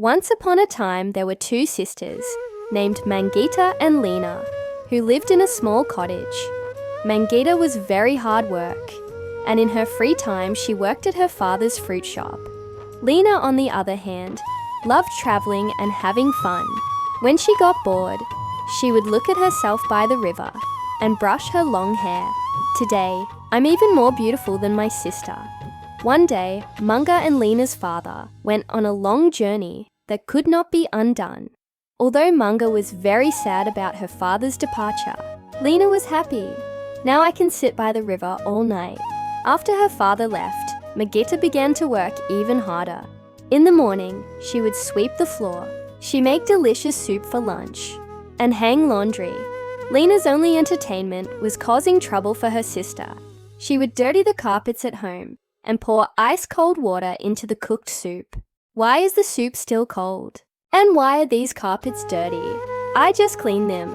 Once upon a time, there were two sisters, named Mangita and Larina, who lived in a small cottage. Mangita was very hard work, and in her free time she worked at her father's fruit shop. Larina, on the other hand, loved traveling and having fun. When she got bored, she would look at herself by the river and brush her long hair. Today, I'm even more beautiful than my sister. One day, Mangita and Larina's father went on a long journey that could not be undone. Although Mangita was very sad about her father's departure, Larina was happy. Now I can sit by the river all night. After her father left, Mangita began to work even harder. In the morning, she would sweep the floor. She make delicious soup for lunch and hang laundry. Larina's only entertainment was causing trouble for her sister. She would dirty the carpets at home and pour ice-cold water into the cooked soup. Why is the soup still cold? And why are these carpets dirty? I just cleaned them.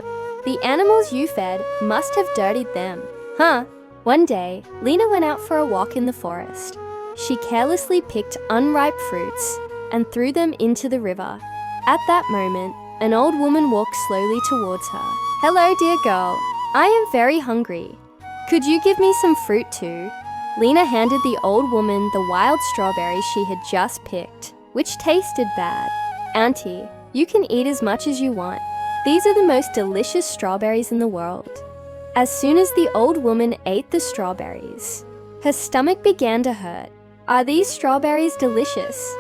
The animals you fed must have dirtied them. Huh? One day, Larina went out for a walk in the forest. She carelessly picked unripe fruits and threw them into the river. At that moment, an old woman walked slowly towards her. "Hello, dear girl. I am very hungry. Could you give me some fruit too?" Larina handed the old woman the wild strawberries she had just picked, which tasted bad. "Auntie, you can eat as much as you want. These are the most delicious strawberries in the world." As soon as the old woman ate the strawberries, her stomach began to hurt. "Are these strawberries delicious?"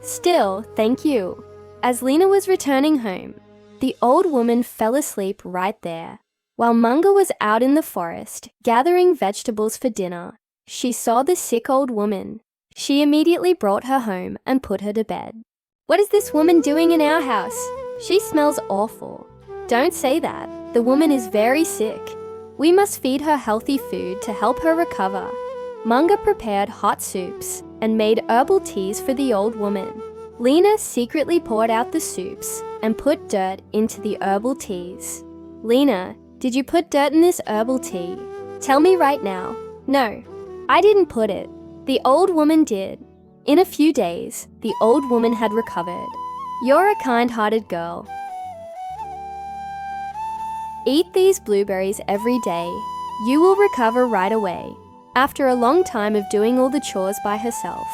"Still, thank you." As Larina was returning home, the old woman fell asleep right there. While Mangita was out in the forest gathering vegetables for dinner, she saw the sick old woman. She immediately brought her home and put her to bed. "What is this woman doing in our house? She smells awful." "Don't say that. The woman is very sick. We must feed her healthy food to help her recover." Mangita prepared hot soups and made herbal teas for the old woman. Larina secretly poured out the soups and put dirt into the herbal teas. "Larina, did you put dirt in this herbal tea? Tell me right now." "No, I didn't put it. The old woman did." In a few days, the old woman had recovered. "You're a kind-hearted girl. Eat these blueberries every day. You will recover right away." After a long time of doing all the chores by herself,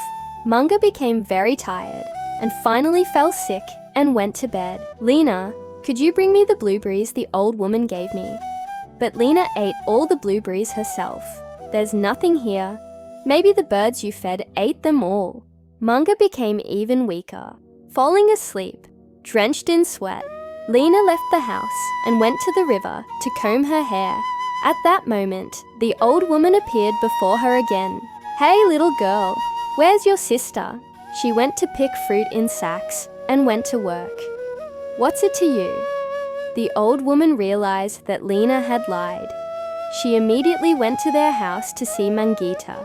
Mangita became very tired and finally fell sick and went to bed. "Larina, could you bring me the blueberries the old woman gave me?" But Larina ate all the blueberries herself. "There's nothing here. Maybe the birds you fed ate them all." Mangita became even weaker. Falling asleep, drenched in sweat, Larina left the house and went to the river to comb her hair. At that moment, the old woman appeared before her again. "Hey, little girl, where's your sister?" She went to pick fruit in sacks and went to work. "What's it to you?" The old woman realized that Larina had lied. She immediately went to their house to see Mangita.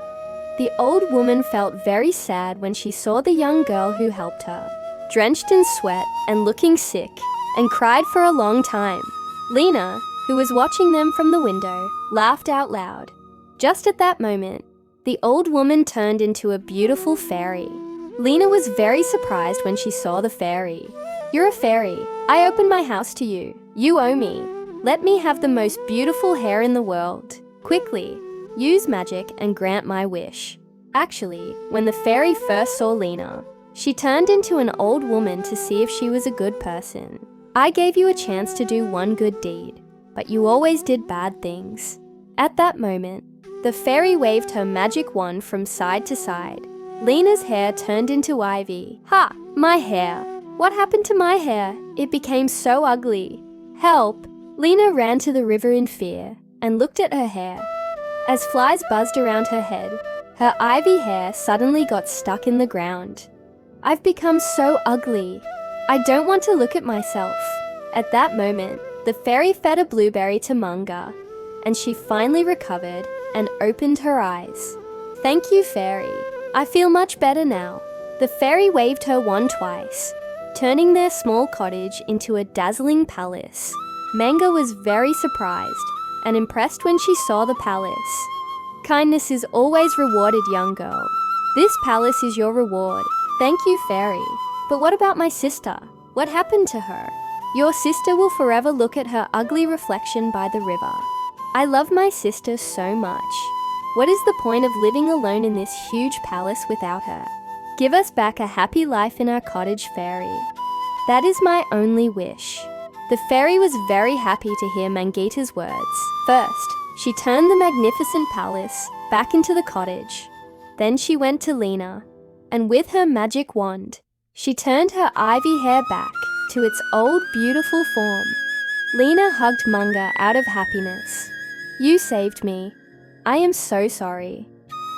The old woman felt very sad when she saw the young girl who helped her, drenched in sweat and looking sick, and cried for a long time. Larina, who was watching them from the window, laughed out loud. Just at that moment, the old woman turned into a beautiful fairy. Larina was very surprised when she saw the fairy. "You're a fairy. I opened my house to you. You owe me. Let me have the most beautiful hair in the world. Quickly, use magic and grant my wish." Actually, when the fairy first saw Larina, she turned into an old woman to see if she was a good person. "I gave you a chance to do one good deed, but you always did bad things." At that moment, the fairy waved her magic wand from side to side. Larina's hair turned into ivy. "Ha! My hair! What happened to my hair? It became so ugly. Help!" Larina ran to the river in fear and looked at her hair. As flies buzzed around her head, her ivy hair suddenly got stuck in the ground. "I've become so ugly. I don't want to look at myself." At that moment, the fairy fed a blueberry to Mangita, and she finally recovered and opened her eyes. "Thank you, fairy. I feel much better now." The fairy waved her wand twice, turning their small cottage into a dazzling palace. Mangita was very surprised and impressed when she saw the palace. "Kindness is always rewarded, young girl. This palace is your reward. Thank you, fairy." But what about my sister? What happened to her? Your sister will forever look at her ugly reflection by the river. I love my sister so much. What is the point of living alone in this huge palace without her? Give us back a happy life in our cottage, fairy. That is my only wish. The fairy was very happy to hear Mangita's words. First, she turned the magnificent palace back into the cottage. Then she went to Lena, and with her magic wand, she turned her ivy hair back to its old beautiful form. Lena hugged Manga out of happiness. You saved me. I am so sorry.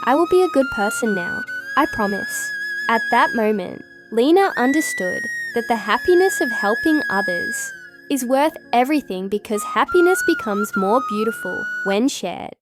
I will be a good person now, I promise. At that moment, Lena understood that the happiness of helping others is worth everything because happiness becomes more beautiful when shared.